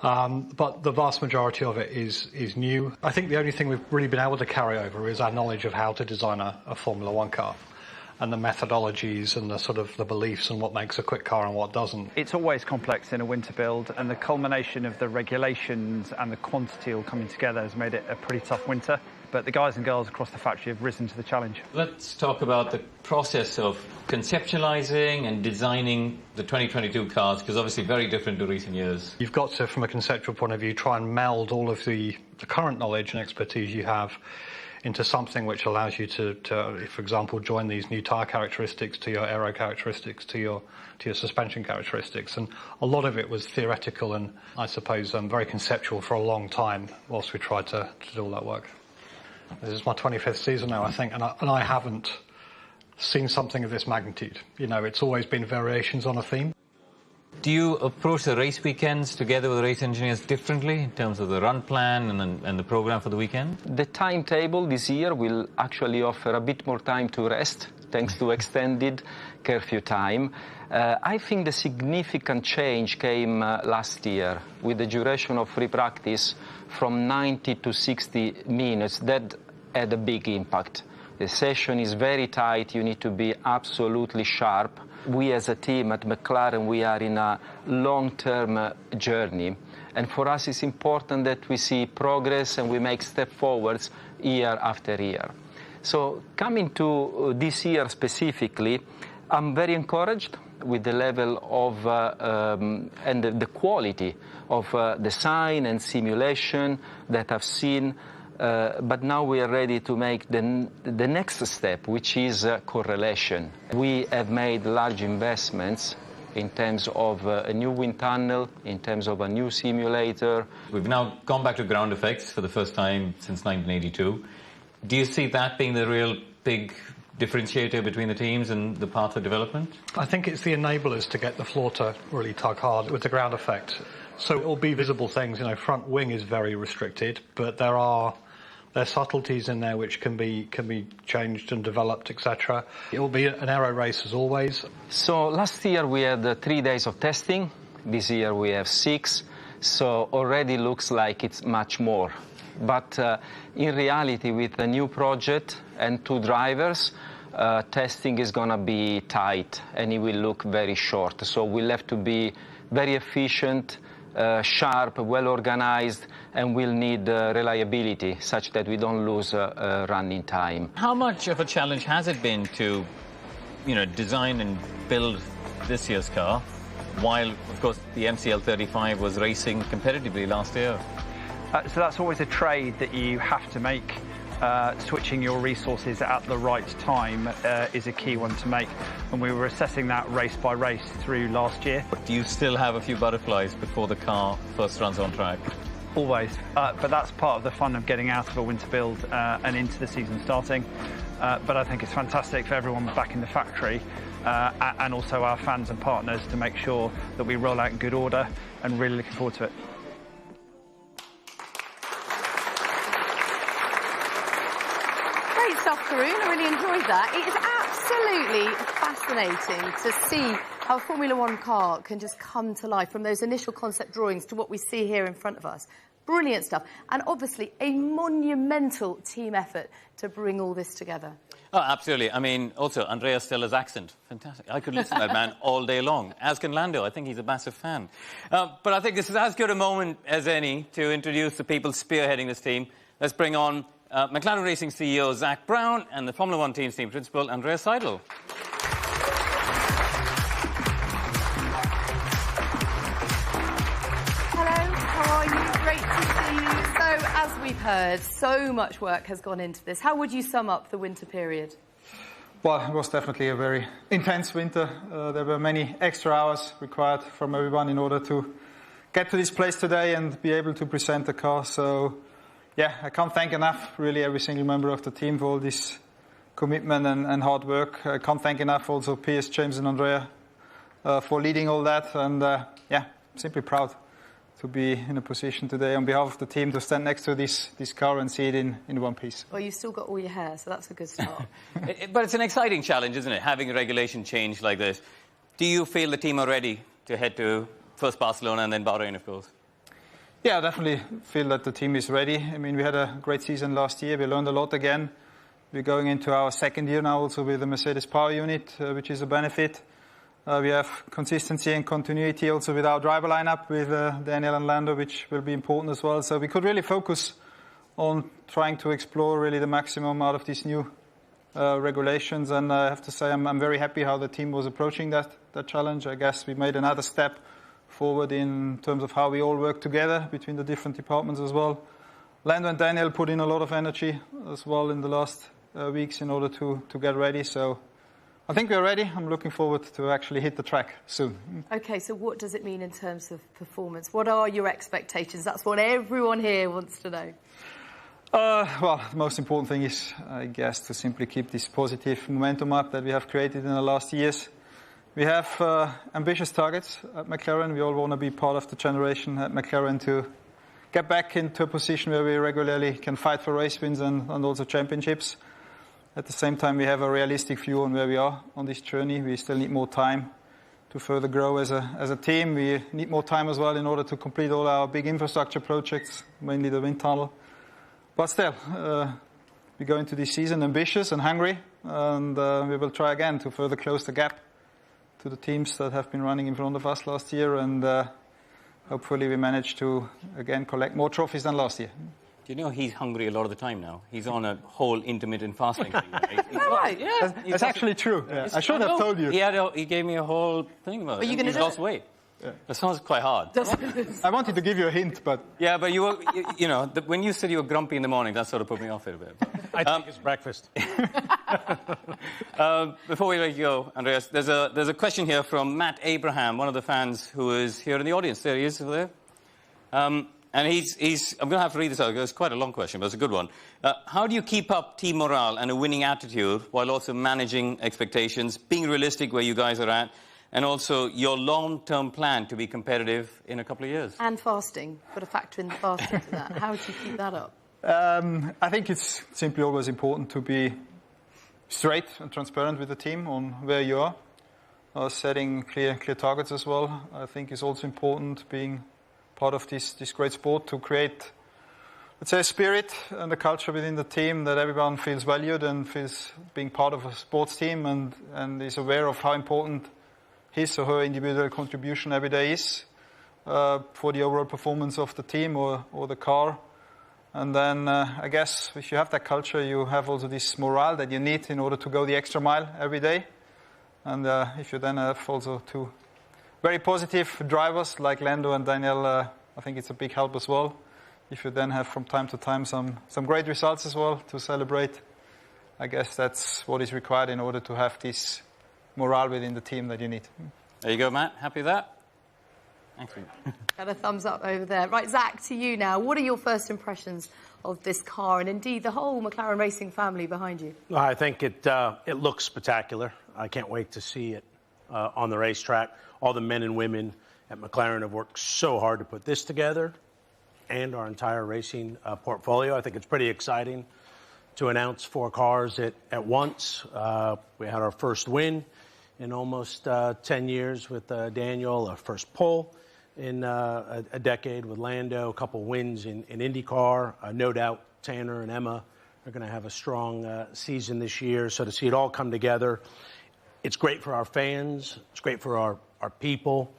[SPEAKER 18] But the vast majority of it is new. I think the only thing we've really been able to carry over is our knowledge of how to design a Formula One car, and the methodologies and the sort of the beliefs and what makes a quick car and what doesn't.
[SPEAKER 19] It's always complex in a winter build, and the culmination of the regulations and the quantity all coming together has made it a pretty tough winter. But the guys and girls across the factory have risen to the challenge.
[SPEAKER 1] Let's talk about the process of conceptualizing and designing the 2022 cars, because obviously very different to recent years.
[SPEAKER 18] You've got to, from a conceptual point of view, try and meld all of the current knowledge and expertise you have into something which allows you to, for example, join these new tyre characteristics to your aero characteristics, to your suspension characteristics. And a lot of it was theoretical and, I suppose, very conceptual for a long time whilst we tried to do all that work. This is my 25th season now, I think, and I haven't seen something of this magnitude. You know, it's always been variations on a theme.
[SPEAKER 1] Do you approach the race weekends together with the race engineers differently in terms of the run plan and the program for the weekend?
[SPEAKER 20] The timetable this year will actually offer a bit more time to rest, thanks to extended curfew time. I think the significant change came last year with the duration of free practice from 90 to 60 minutes. That had a big impact. The session is very tight. You need to be absolutely sharp. We as a team at McLaren, we are in a long-term journey. And for us, it's important that we see progress and we make step forwards year after year. So coming to this year specifically, I'm very encouraged with the level of and the quality of design and simulation that I've seen. But now we are ready to make the next step, which is correlation. We have made large investments in terms of a new wind tunnel, in terms of a new simulator.
[SPEAKER 1] We've now gone back to ground effects for the first time since 1982. Do you see that being the real big differentiator between the teams and the path of development?
[SPEAKER 18] I think it's the enablers to get the floor to really tug hard with the ground effect. So it will be visible things. You know, front wing is very restricted, but there's subtleties in there which can be changed and developed, etc. It will be an aero race as always.
[SPEAKER 20] So last year we had 3 days of testing. This year we have 6. So already looks like it's much more. But in reality, with the new project and 2 drivers, testing is going to be tight and it will look very short. So we'll have to be very efficient, sharp, well organized, and we'll need reliability such that we don't lose running time.
[SPEAKER 1] How much of a challenge has it been to, design and build this year's car, while, of course, the MCL35 was racing competitively last year?
[SPEAKER 19] So that's always a trade that you have to make. Switching your resources at the right time is a key one to make, and we were assessing that race by race through last year.
[SPEAKER 1] Do you still have a few butterflies before the car first runs on track?
[SPEAKER 19] Always, but that's part of the fun of getting out of a winter build and into the season starting. But I think it's fantastic for everyone back in the factory and also our fans and partners to make sure that we roll out in good order, and really looking forward to it.
[SPEAKER 2] Karun, I really enjoyed that. It is absolutely fascinating to see how a Formula One car can just come to life from those initial concept drawings to what we see here in front of us. Brilliant stuff. And obviously a monumental team effort to bring all this together.
[SPEAKER 1] Oh, absolutely. I mean, also, Andrea Stella's accent. Fantastic. I could listen to that man all day long. As can Lando. I think he's a massive fan. But I think this is as good a moment as any to introduce the people spearheading this team. Let's bring on McLaren Racing CEO Zak Brown and the Formula One team's team principal, Andrea Seidel.
[SPEAKER 2] As we've heard, so much work has gone into this. How would you sum up the winter period?
[SPEAKER 21] Well, it was definitely a very intense winter. There were many extra hours required from everyone in order to get to this place today and be able to present the car. So, yeah, I can't thank enough, really, every single member of the team for all this commitment and hard work. I can't thank enough also Piers, James and Andrea for leading all that. And, yeah, simply proud to be in a position today on behalf of the team to stand next to this car and see it in one piece.
[SPEAKER 2] Well, you've still got all your hair, so that's a good start.
[SPEAKER 1] But it's an exciting challenge, isn't it, having a regulation change like this? Do you feel the team are ready to head to first Barcelona and then Bahrain, of course?
[SPEAKER 21] Yeah, I definitely feel that the team is ready. I mean, we had a great season last year. We learned a lot again. We're going into our second year now also with the Mercedes Power Unit, which is a benefit. We have consistency and continuity also with our driver lineup with Daniel and Lando, which will be important as well. So we could really focus on trying to explore really the maximum out of these new regulations. And I have to say I'm very happy how the team was approaching that challenge. I guess we made another step forward in terms of how we all work together between the different departments as well. Lando and Daniel put in a lot of energy as well in the last weeks in order to get ready. So I think we're ready. I'm looking forward to actually hit the track soon.
[SPEAKER 2] OK, so what does it mean in terms of performance? What are your expectations? That's what everyone here wants to know.
[SPEAKER 21] Well, the most important thing is, I guess, to simply keep this positive momentum up that we have created in the last years. We have ambitious targets at McLaren. We all want to be part of the generation at McLaren to get back into a position where we regularly can fight for race wins and also championships. At the same time, we have a realistic view on where we are on this journey. We still need more time to further grow as a team. We need more time as well in order to complete all our big infrastructure projects, mainly the wind tunnel. But still, we go into this season ambitious and hungry, and we will try again to further close the gap to the teams that have been running in front of us last year, and hopefully we manage to, again, collect more trophies than last year.
[SPEAKER 1] Do you know he's hungry a lot of the time now? He's on a whole intermittent fasting thing.
[SPEAKER 2] Right?
[SPEAKER 1] Yeah.
[SPEAKER 21] That's actually true. Yeah. I should have told you.
[SPEAKER 1] He gave me a whole thing about it. He's lost weight.
[SPEAKER 21] Yeah.
[SPEAKER 1] That sounds quite hard.
[SPEAKER 21] I wanted to give you a hint, but...
[SPEAKER 1] Yeah, but when you said you were grumpy in the morning, that sort of put me off it a bit.
[SPEAKER 22] I think it's breakfast.
[SPEAKER 1] Before we let you go, Andreas, there's a question here from Matt Abraham, one of the fans who is here in the audience. There he is, over there. And I'm going to have to read this out because it's quite a long question, but it's a good one. How do you keep up team morale and a winning attitude while also managing expectations, being realistic where you guys are at, and also your long-term plan to be competitive in a couple of years?
[SPEAKER 2] And fasting. Got to factor in the fasting to that. How do you keep that up?
[SPEAKER 21] I think it's simply always important to be straight and transparent with the team on where you are. Setting clear targets as well. I think is also important, being part of this great sport, to create, let's say, a spirit and a culture within the team that everyone feels valued and feels being part of a sports team and is aware of how important his or her individual contribution every day is for the overall performance of the team or the car. And then I guess if you have that culture, you have also this morale that you need in order to go the extra mile every day. And if you then have also two very positive drivers like Lando and Daniel, I think it's a big help as well. If you then have from time to time some great results as well to celebrate, I guess that's what is required in order to have this morale within the team that you need.
[SPEAKER 1] There you go, Matt. Happy with that? Thanks.
[SPEAKER 2] Got a thumbs up over there. Right, Zak, to you now. What are your first impressions of this car and indeed the whole McLaren racing family behind you?
[SPEAKER 22] I think it looks spectacular. I can't wait to see it on the racetrack. All the men and women at McLaren have worked so hard to put this together and our entire racing portfolio. I think it's pretty exciting to announce 4 cars at once. We had our first win in almost 10 years with Daniel, our first pole. in a decade with Lando, a couple wins in IndyCar. No doubt Tanner and Emma are going to have a strong season this year. So to see it all come together, it's great for our fans. It's great for our people.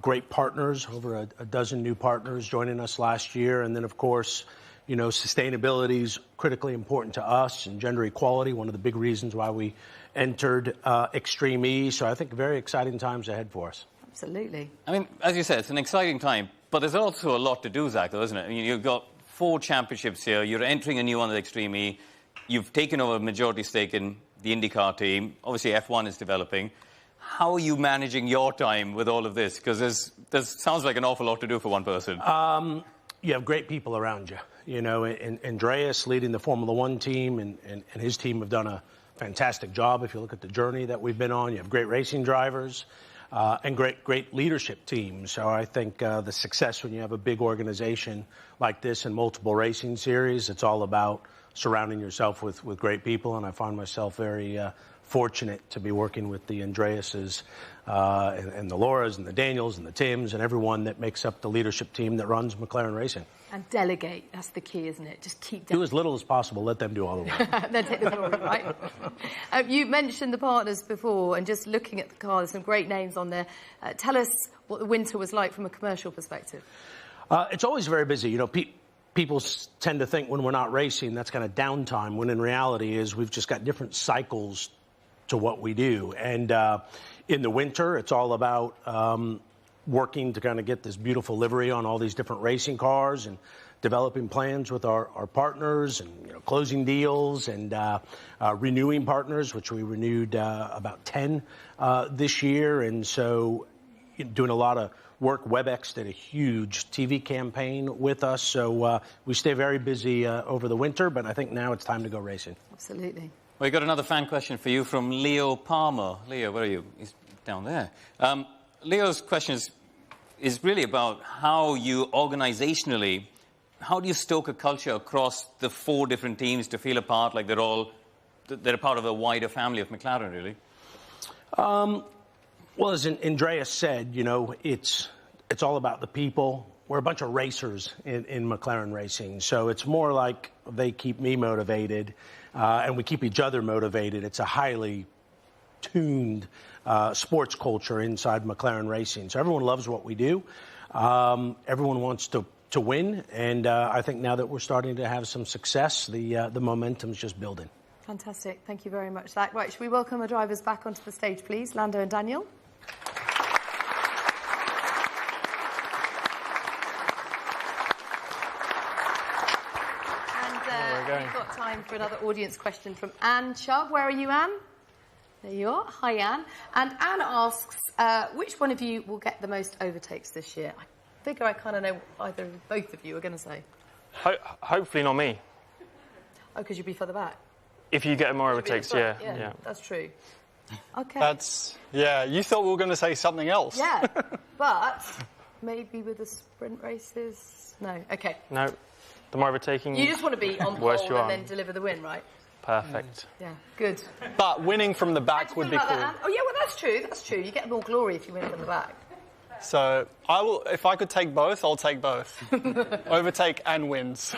[SPEAKER 22] Great partners, over a dozen new partners joining us last year. And then, of course, you know, sustainability is critically important to us, and gender equality, one of the big reasons why we entered Extreme E. So I think very exciting times ahead for us.
[SPEAKER 2] Absolutely.
[SPEAKER 1] I mean, as you said, it's an exciting time, but there's also a lot to do, Zach, though, isn't it? I mean, you've got 4 championships here. You're entering a new one at Extreme E. You've taken over a majority stake in the IndyCar team. Obviously, F1 is developing. How are you managing your time with all of this? Because there's sounds like an awful lot to do for one person.
[SPEAKER 22] You have great people around you. You know, and Andreas leading the Formula One team and his team have done a fantastic job. If you look at the journey that we've been on, you have great racing drivers and great leadership teams. So I think the success when you have a big organization like this and multiple racing series, it's all about surrounding yourself with great people. And I find myself very fortunate to be working with the Andreases and the Lauras and the Daniels and the Tims and everyone that makes up the leadership team that runs McLaren Racing.
[SPEAKER 2] And delegate, that's the key, isn't it? Just keep
[SPEAKER 22] Do as little as possible, let them do all the work.
[SPEAKER 2] Then take the glory, right? You mentioned the partners before, and just looking at the car, there's some great names on there. Tell us what the winter was like from a commercial perspective.
[SPEAKER 22] It's always very busy. You know, people tend to think when we're not racing, that's kind of downtime, when in reality is we've just got different cycles to what we do. And in the winter, it's all about working to kind of get this beautiful livery on all these different racing cars and developing plans with our partners and, you know, closing deals and renewing partners, which we renewed about 10 this year. And so doing a lot of work. WebEx did a huge TV campaign with us. So we stay very busy over the winter, but I think now it's time to go racing.
[SPEAKER 2] Absolutely.
[SPEAKER 1] Well, we got another fan question for you from Leo Palmer. Leo, where are you? He's down there. Leo's question is really about how you organizationally, how do you stoke a culture across the 4 different teams to feel a part, like they're a part of a wider family of McLaren, really?
[SPEAKER 22] Well, as Andreas said, you know, it's all about the people. We're a bunch of racers in McLaren Racing, so it's more like they keep me motivated, and we keep each other motivated. It's a highly tuned sports culture inside McLaren Racing. So everyone loves what we do. Everyone wants to win, and I think now that we're starting to have some success, the momentum's just building.
[SPEAKER 2] Fantastic. Thank you very much, Zach. Right, should we welcome the drivers back onto the stage, please? Lando and Daniel. We've got time for another audience question from Anne Chubb. Where are you, Anne? There you are. Hi, Anne. And Anne asks, which one of you will get the most overtakes this year? I figure I kind of know either both of you are going to say.
[SPEAKER 9] Hopefully not me.
[SPEAKER 2] Oh, because you'd be further back?
[SPEAKER 9] If you get more overtakes,
[SPEAKER 2] yeah. That's true. Okay.
[SPEAKER 4] Yeah, you thought we were going to say something else.
[SPEAKER 2] Yeah, but maybe with the sprint races? No, okay.
[SPEAKER 9] No, the more overtaking...
[SPEAKER 2] You just want to be on pole and then deliver the win, right?
[SPEAKER 9] Perfect.
[SPEAKER 2] Yeah, good.
[SPEAKER 4] But winning from the back would be cool.
[SPEAKER 2] Oh, yeah, well, that's true. That's true. You get more glory if you win from the back.
[SPEAKER 4] So if I could take both, I'll take both. Overtake and wins.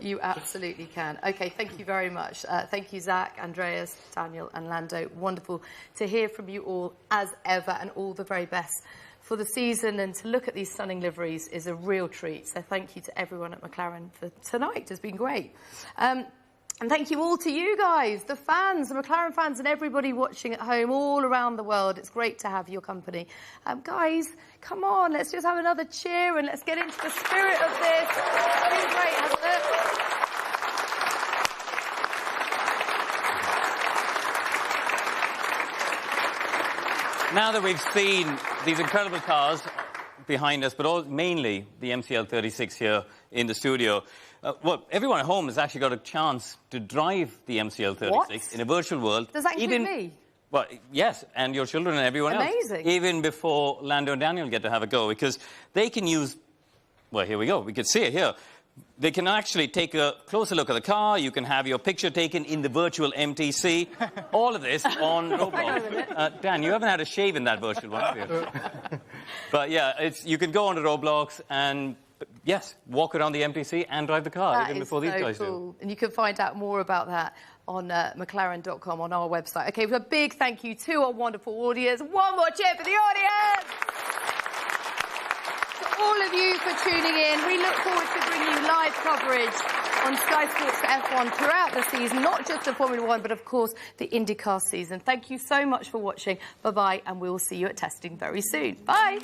[SPEAKER 2] You absolutely can. Okay, thank you very much. Thank you, Zach, Andreas, Daniel and Lando. Wonderful to hear from you all as ever, and all the very best for the season. And to look at these stunning liveries is a real treat. So thank you to everyone at McLaren for tonight. It's been great. And thank you all to you guys, the fans, the McLaren fans and everybody watching at home all around the world. It's great to have your company. Guys, come on, let's just have another cheer and let's get into the spirit of this. It's been great, hasn't it?
[SPEAKER 1] Now that we've seen these incredible cars behind us, but mainly the MCL36 here in the studio, well, everyone at home has actually got a chance to drive the MCL36 in a virtual world.
[SPEAKER 2] Does that include me?
[SPEAKER 1] Well, yes, and your children and everyone else.
[SPEAKER 2] Amazing.
[SPEAKER 1] Even before Lando and Daniel get to have a go, because they can use, well, here we go. We can see it here. They can actually take a closer look at the car. You can have your picture taken in the virtual MTC. All of this on Roblox. Dan, you haven't had a shave in that virtual one, have you? But yeah, you can go onto Roblox and, yes, walk around the MTC and drive the car, even before these guys do.
[SPEAKER 2] And you can find out more about that on McLaren.com on our website. OK, a big thank you to our wonderful audience. One more cheer for the audience! All of you for tuning in. We look forward to bringing you live coverage on Sky Sports for F1 throughout the season, not just the Formula One, but of course the IndyCar season. Thank you so much for watching. Bye-bye, and we'll see you at testing very soon. Bye.